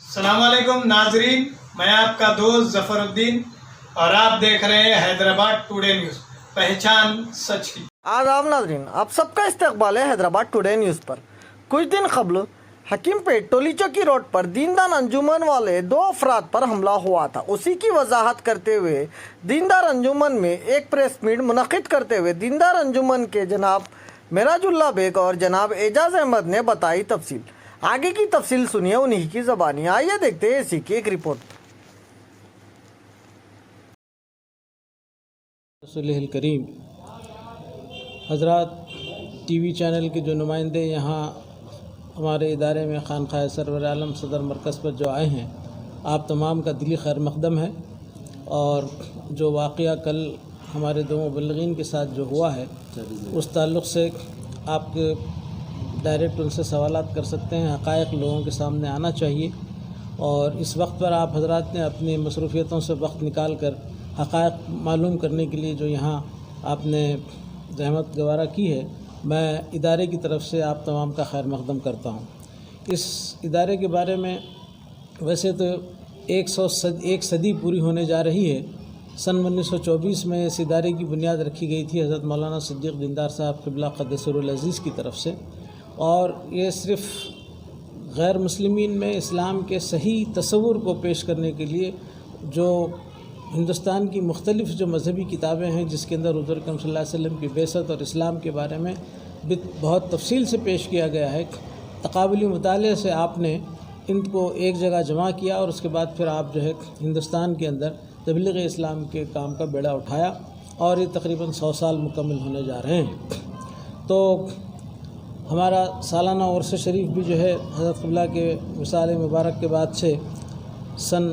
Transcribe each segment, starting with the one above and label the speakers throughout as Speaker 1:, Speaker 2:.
Speaker 1: السلام علیکم ناظرین، میں آپ کا دوست ظفر الدین اور آپ دیکھ رہے ہیں حیدرآباد ٹوڈے نیوز، پہچان سچ کی۔
Speaker 2: آداب ناظرین، آپ سب کا استقبال ہے حیدرآباد ٹوڈے نیوز پر۔ کچھ دن قبل حکیم پیٹ ٹولی چوکی روڈ پر دیندار انجمن والے 2 افراد پر حملہ ہوا تھا۔ اسی کی وضاحت کرتے ہوئے دیندار انجمن میں ایک پریس میٹ منعقد کرتے ہوئے دیندار انجمن کے جناب معراج اللہ بیگ اور جناب اعجاز احمد نے بتائی تفصیل۔ آگے کی تفصیل سنیے انہی کی زبانی۔ آئیے دیکھتے ہیں اسی کی ایک رپورٹ۔
Speaker 3: رسول الکریم حضرات، ٹی وی چینل کے جو نمائندے یہاں ہمارے ادارے میں خانقاہ سرور عالم صدر مرکز پر جو آئے ہیں، آپ تمام کا دلی خیر مقدم ہے۔ اور جو واقعہ کل ہمارے 2 مبلغین کے ساتھ جو ہوا ہے، اس تعلق سے آپ کے ڈائریکٹ ان سے سوالات کر سکتے ہیں۔ حقائق لوگوں کے سامنے آنا چاہیے، اور اس وقت پر آپ حضرات نے اپنی مصروفیتوں سے وقت نکال کر حقائق معلوم کرنے کے لیے جو یہاں آپ نے زحمت گوارہ کی ہے، میں ادارے کی طرف سے آپ تمام کا خیر مقدم کرتا ہوں۔ اس ادارے کے بارے میں ویسے تو 101 صدی پوری ہونے جا رہی ہے۔ سن 1924 میں اس ادارے کی بنیاد رکھی گئی تھی حضرت مولانا صدیق دیندار صاحب قبلہ قدس سرہ العزیز کی طرف سے، اور یہ صرف غیر مسلمین میں اسلام کے صحیح تصور کو پیش کرنے کے لیے جو ہندوستان کی مختلف جو مذہبی کتابیں ہیں، جس کے اندر حضور اکرم صلی اللہ علیہ وسلم کی بعثت اور اسلام کے بارے میں بہت تفصیل سے پیش کیا گیا ہے، تقابلی مطالعے سے آپ نے ان کو ایک جگہ جمع کیا، اور اس کے بعد پھر آپ جو ہے ہندوستان کے اندر تبلیغ اسلام کے کام کا بیڑا اٹھایا، اور یہ تقریباً 100 سال مکمل ہونے جا رہے ہیں۔ تو ہمارا سالانہ عرس شریف بھی جو ہے حضرت قبلہ کے وصال مبارک کے بعد سے سن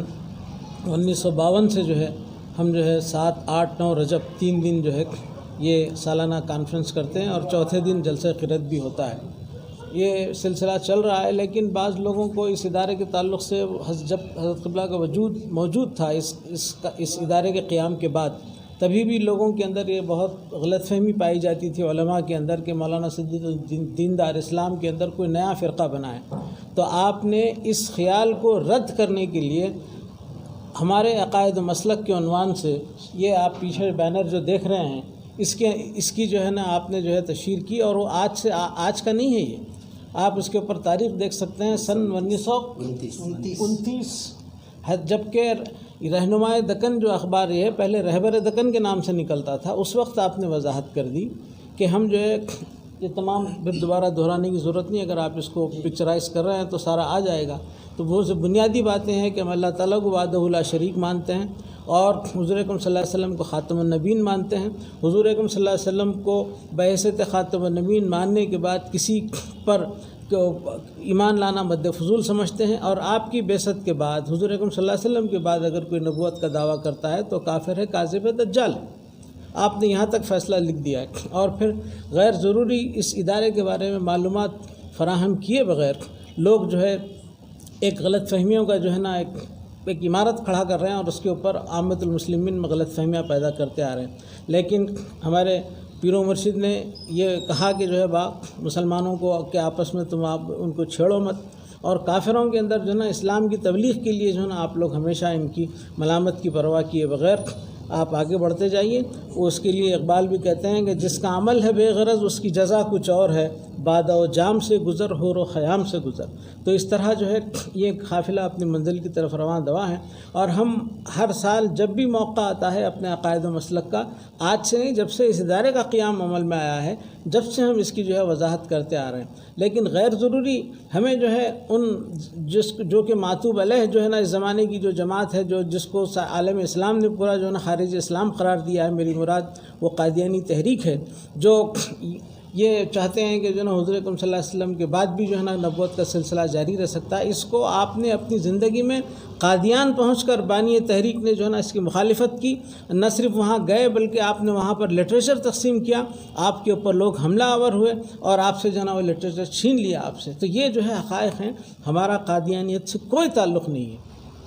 Speaker 3: 1952 سے جو ہے ہم جو ہے 7، 8، 9 رجب 3 دن جو ہے یہ سالانہ کانفرنس کرتے ہیں، اور چوتھے دن جلسہ قرأت بھی ہوتا ہے۔ یہ سلسلہ چل رہا ہے، لیکن بعض لوگوں کو اس ادارے کے تعلق سے جب حضرت قبلہ کا وجود موجود تھا اس ادارے کے قیام کے بعد، تبھی بھی لوگوں کے اندر یہ بہت غلط فہمی پائی جاتی تھی علماء کے اندر کہ مولانا صدیق دیندار اسلام کے اندر کوئی نیا فرقہ بنا ہے۔ تو آپ نے اس خیال کو رد کرنے کے لیے ہمارے عقائد و مسلک کے عنوان سے یہ آپ پیچھے بینر جو دیکھ رہے ہیں، اس کی جو ہے نا آپ نے جو ہے تشہیر کی، اور وہ آج کا نہیں ہے۔ یہ آپ اس کے اوپر تاریخ دیکھ سکتے ہیں، سن 1929، جبکہ رہنمائے دکن جو اخبار یہ ہے پہلے رہبر دکن کے نام سے نکلتا تھا، اس وقت آپ نے وضاحت کر دی کہ ہم جو ہے یہ تمام دوبارہ دہرانے کی ضرورت نہیں، اگر آپ اس کو پکچرائز کر رہے ہیں تو سارا آ جائے گا۔ تو وہ جو بنیادی باتیں ہیں کہ ہم اللہ تعالیٰ کو وحدہ لا شریک مانتے ہیں، اور حضور اکرم صلی اللہ علیہ وسلم کو خاتم النبیین مانتے ہیں۔ حضور اکرم صلی اللہ علیہ وسلم کو بحیثیت خاتم النبیین ماننے کے بعد کسی پر ایمان لانا مد فضول سمجھتے ہیں، اور آپ کی بعثت کے بعد حضور اکرم صلی اللہ علیہ وسلم کے بعد اگر کوئی نبوت کا دعویٰ کرتا ہے تو کافر ہے، کاذب ہے، دجال ہے۔ آپ نے یہاں تک فیصلہ لکھ دیا ہے، اور پھر غیر ضروری اس ادارے کے بارے میں معلومات فراہم کیے بغیر لوگ جو ہے ایک غلط فہمیوں کا جو ہے نا ایک عمارت کھڑا کر رہے ہیں، اور اس کے اوپر عامت المسلمین میں غلط فہمیاں پیدا کرتے آ رہے ہیں۔ لیکن ہمارے پیر و مرشد نے یہ کہا کہ جو ہے مسلمانوں کو کہ آپس میں تم آپ ان کو چھیڑو مت، اور کافروں کے اندر جو ہے نا اسلام کی تبلیغ کے لیے جو ہے نا آپ لوگ ہمیشہ ان کی ملامت کی پرواہ کیے بغیر آپ آگے بڑھتے جائیے۔ وہ اس کے لیے اقبال بھی کہتے ہیں کہ جس کا عمل ہے بے غرض اس کی جزا کچھ اور ہے، بادہ و جام سے گزر ہو رو خیام سے گزر۔ تو اس طرح جو ہے یہ قافلہ اپنی منزل کی طرف رواں دواں ہے، اور ہم ہر سال جب بھی موقع آتا ہے اپنے عقائد و مسلک کا، آج سے نہیں جب سے اس ادارے کا قیام عمل میں آیا ہے، جب سے ہم اس کی جو ہے وضاحت کرتے آ رہے ہیں۔ لیکن غیر ضروری ہمیں جو ہے جو کہ معتوب علیہ جو ہے نا اس زمانے کی جو جماعت ہے، جس کو عالم اسلام نے پورا جو ہے نا خارج اسلام قرار دیا ہے، میری مراد وہ قادیانی تحریک ہے، جو یہ چاہتے ہیں کہ جو ہے نا حضور اکرم صلی اللہ علیہ وسلم کے بعد بھی جو ہے نا نبوت کا سلسلہ جاری رہ سکتا ہے۔ اس کو آپ نے اپنی زندگی میں قادیان پہنچ کر بانی تحریک نے جو ہے نا اس کی مخالفت کی، نہ صرف وہاں گئے بلکہ آپ نے وہاں پر لٹریچر تقسیم کیا، آپ کے اوپر لوگ حملہ آور ہوئے، اور آپ سے جو ہے نا وہ لٹریچر چھین لیا آپ سے۔ تو یہ جو ہے حقائق ہیں، ہمارا قادیانیت سے کوئی تعلق نہیں ہے۔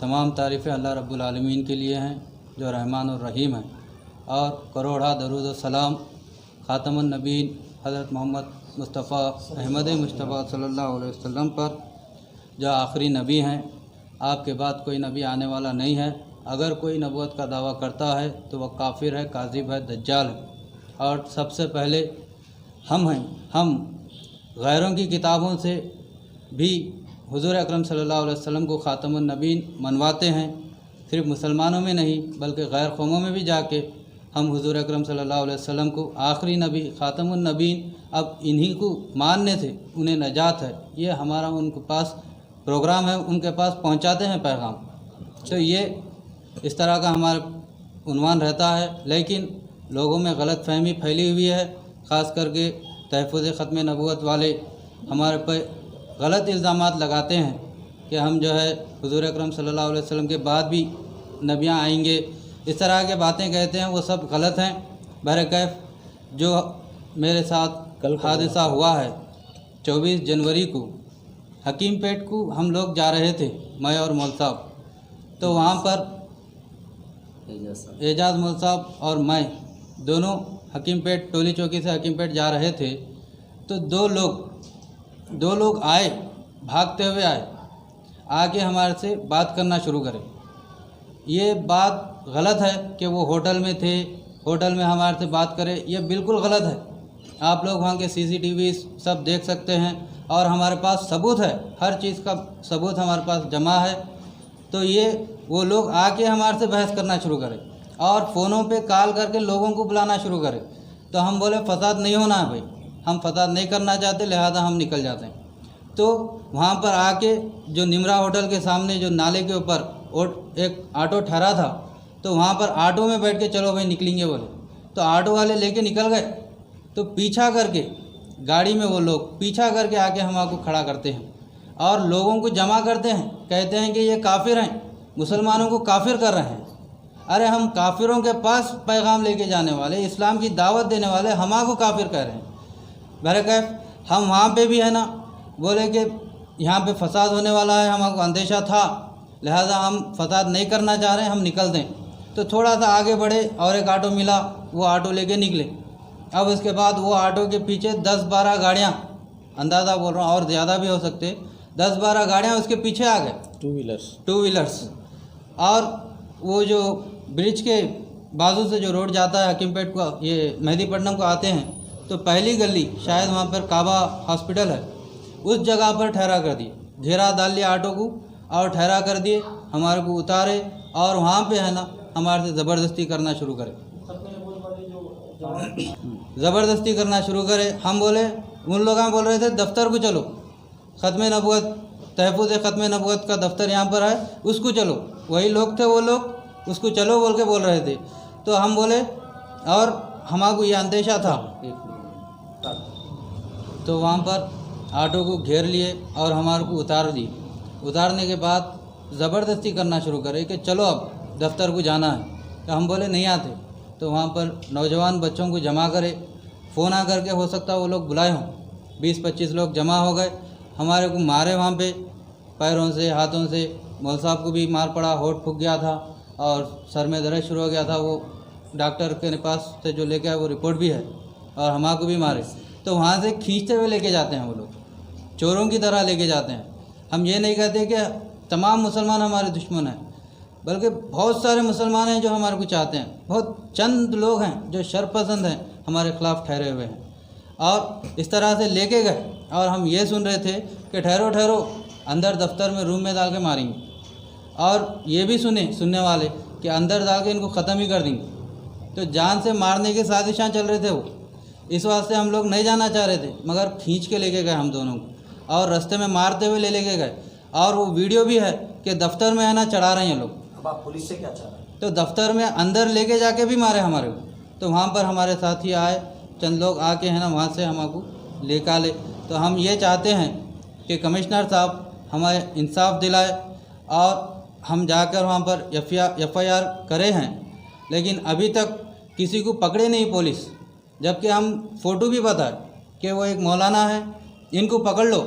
Speaker 4: تمام تعریفیں اللہ رب العالمین کے لیے ہیں جو رحمان الرحیم ہیں، اور کروڑا درود و سلام خاتم النبیین حضرت محمد مصطفیٰ احمد مصطفیٰ صلی اللہ علیہ وسلم پر، جو آخری نبی ہیں۔ آپ کے بعد کوئی نبی آنے والا نہیں ہے. اگر کوئی نبوت کا دعویٰ کرتا ہے تو وہ کافر ہے, کاذب ہے, دجال ہے. اور سب سے پہلے ہم ہیں. ہم غیروں کی کتابوں سے بھی حضور اکرم صلی اللہ علیہ وسلم کو خاتم النبیین منواتے ہیں. صرف مسلمانوں میں نہیں بلکہ غیر قوموں میں بھی جا کے ہم حضور اکرم صلی اللہ علیہ وسلم کو آخری نبی, خاتم النبیین, اب انہی کو ماننے سے انہیں نجات ہے, یہ ہمارا ان کے پاس پروگرام ہے, ان کے پاس پہنچاتے ہیں پیغام. تو یہ اس طرح کا ہمارا عنوان رہتا ہے. لیکن لوگوں میں غلط فہمی پھیلی ہوئی ہے, خاص کر کے تحفظ ختم نبوت والے ہمارے پہ غلط الزامات لگاتے ہیں کہ ہم جو ہے حضور اکرم صلی اللہ علیہ وسلم کے بعد بھی نبیاں آئیں گے, اس طرح کے باتیں کہتے ہیں. وہ سب غلط ہیں. بہرکیف جو میرے ساتھ حادثہ ہوا ہے 24 جنوری کو حکیم پیٹ کو ہم لوگ جا رہے تھے, میں اور مول صاحب. تو وہاں پر اعجاز مول صاحب اور میں دونوں حکیم پیٹ ٹولی چوکی سے حکیم پیٹ جا رہے تھے. تو دو لوگ آئے, بھاگتے ہوئے آ کے ہمارے سے بات کرنا شروع کرے. یہ بات غلط ہے کہ وہ ہوٹل میں تھے, ہوٹل میں ہمارے سے بات کرے, یہ بالکل غلط ہے. آپ لوگ وہاں کے CCTV سب دیکھ سکتے ہیں اور ہمارے پاس ثبوت ہے, ہر چیز کا ثبوت ہمارے پاس جمع ہے. تو یہ وہ لوگ آ کے ہمارے سے بحث کرنا شروع کرے اور فونوں پہ کال کر کے لوگوں کو بلانا شروع کرے. تو ہم بولے فساد نہیں ہونا ہے بھائی, ہم فساد نہیں کرنا چاہتے, لہذا ہم نکل جاتے ہیں. تو وہاں پر آ کے جو نمرا ہوٹل کے سامنے جو نالے کے اوپر ایک آٹو ٹھہرا تھا, تو وہاں پر آٹو میں بیٹھ کے چلو بھائی نکلیں گے بولے. تو آٹو والے لے کے نکل گئے. تو پیچھا کر کے گاڑی میں وہ لوگ پیچھا کر کے آ کے ہم کو کھڑا کرتے ہیں اور لوگوں کو جمع کرتے ہیں, کہتے ہیں کہ یہ کافر ہیں, مسلمانوں کو کافر کر رہے ہیں. ارے ہم کافروں کے پاس پیغام لے کے جانے والے, اسلام کی دعوت دینے والے ہم کو کافر کہہ رہے ہیں. بہرکیف ہم وہاں پہ بھی ہے نا بولے کہ یہاں پہ فساد ہونے والا ہے, ہم کو اندیشہ تھا, لہذا ہم فساد نہیں کرنا چاہ رہے ہیں, ہم نکل دیں. تو تھوڑا سا آگے بڑھے اور ایک آٹو ملا, وہ آٹو لے کے نکلے. اب اس کے بعد وہ آٹو کے پیچھے 10-12 گاڑیاں, اندازہ بول رہا ہوں اور زیادہ بھی ہو سکتے, 10-12 گاڑیاں اس کے پیچھے آ گئے, ٹو ویلرس. اور وہ جو برج کے بازو سے جو روڈ جاتا ہے حکیم پیٹ کو, یہ مہدی پٹنم کو آتے ہیں, تو پہلی گلی شاید وہاں پر کعبہ ہاسپٹل ہے, اس جگہ پر ٹھہرا کر دیے, گھیرا ڈال لیا آٹو کو اور ٹھہرا کر دیے, ہمارے کو اتارے اور وہاں پہ ہے نا ہمارے سے زبردستی کرنا شروع کرے. زبردستی کرنا شروع کرے. ہم بولے, ان لوگ بول رہے تھے دفتر کو چلو, ختم نبوت, تحفظ ختم نبوت کا دفتر یہاں پر ہے, اس کو چلو. وہی لوگ تھے, وہ لوگ اس کو چلو بول کے بول رہے تھے. تو ہم بولے, اور ہمارے کو یہ اندیشہ تھا. تو وہاں پر آٹو کو گھیر لیے اور ہمارے کو اتار دی. اتارنے کے بعد زبردستی کرنا شروع کرے کہ چلو اب دفتر کو جانا ہے. تو ہم بولے نہیں آتے. تو وہاں پر نوجوان بچوں کو جمع کرے, فون آ کر کے ہو سکتا وہ لوگ بلائے ہوں, 20-25 لوگ جمع ہو گئے. ہمارے کو مارے وہاں پہ پیروں سے, ہاتھوں سے. مول صاحب کو بھی مار پڑا, ہونٹ پھک گیا تھا اور سر میں درد شروع ہو گیا تھا. وہ ڈاکٹر کے پاس سے جو لے کے آئے وہ رپورٹ بھی ہے. اور ہمارے کو بھی مارے. تو وہاں سے کھینچتے ہوئے لے کے جاتے ہیں, وہ لوگ چوروں کی طرح لے کے جاتے ہیں. ہم یہ نہیں کہتے کہ تمام مسلمان ہمارے دشمن ہیں, بلکہ بہت سارے مسلمان ہیں جو ہمارے کو چاہتے ہیں. بہت چند لوگ ہیں جو شر پسند ہیں, ہمارے خلاف ٹھہرے ہوئے ہیں. اور اس طرح سے لے کے گئے اور ہم یہ سن رہے تھے کہ ٹھہرو اندر دفتر میں روم میں ڈال کے ماریں گے. اور یہ بھی سننے والے کہ اندر ڈال کے ان کو ختم ہی کر دیں گے. تو جان سے مارنے کی سازشاں چل رہے تھے وہ. اس واسطے ہم لوگ نہیں جانا چاہ رہے تھے, مگر کھینچ کے لے کے گئے ہم دونوں کو اور رستے میں مارتے ہوئے لے کے گئے. اور وہ ویڈیو بھی ہے کہ دفتر میں ہے نا چڑھا رہے ہیں لوگ.
Speaker 2: اب آپ پولیس سے کیا چاہ رہے ہیں؟
Speaker 4: تو دفتر میں اندر لے کے جا کے بھی مارے ہمارے کو. تو وہاں پر ہمارے ساتھی آئے, چند لوگ آ کے ہے نا وہاں سے ہم کو لے کا لے. تو ہم یہ چاہتے ہیں کہ کمشنر صاحب ہمیں انصاف دلائے, اور ہم جا کر وہاں پر FIR کرے ہیں, لیکن ابھی تک کسی کو پکڑے نہیں پولیس. جبکہ ہم فوٹو بھی بتائے کہ وہ ایک مولانا ہے, ان کو پکڑ لو.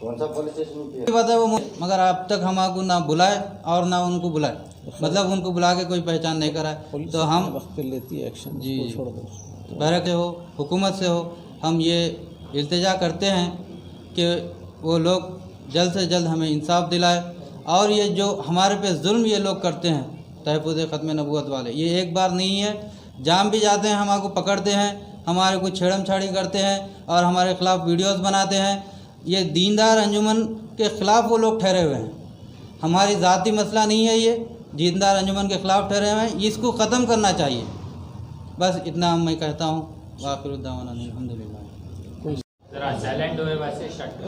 Speaker 2: کون سا پولیس اسٹیشن
Speaker 4: پتا وہ, مگر اب تک ہم کو نہ بلائے اور نہ ان کو بلائے, مطلب ان کو بلا کے کوئی پہچان نہیں کرائے. تو ہم
Speaker 3: وقت پہ لیتی ہے ایکشن,
Speaker 4: جی
Speaker 3: چھوڑ دو.
Speaker 4: بہرکیف سے ہو, حکومت سے ہو, ہم یہ التجا کرتے ہیں کہ وہ لوگ جلد سے جلد ہمیں انصاف دلائے، اور یہ جو ہمارے پہ ظلم یہ لوگ کرتے ہیں تحفظ ختم نبوت والے، یہ ایک بار نہیں ہے، جام بھی جاتے ہیں، ہمارے کو پکڑتے ہیں، ہمارے کو چھیڑم چھاڑی کرتے ہیں اور ہمارے خلاف ویڈیوز بناتے ہیں۔ یہ دیندار انجمن کے خلاف وہ لوگ ٹھہرے ہوئے ہیں، ہماری ذاتی مسئلہ نہیں ہے، یہ دیندار انجمن کے خلاف ٹھہرے ہوئے ہیں، اس کو ختم کرنا چاہیے۔ بس اتنا میں کہتا ہوں، وآخر الدعوانا الحمدللہ۔
Speaker 5: ذرا سائلنٹ ہوئے ویسے شٹ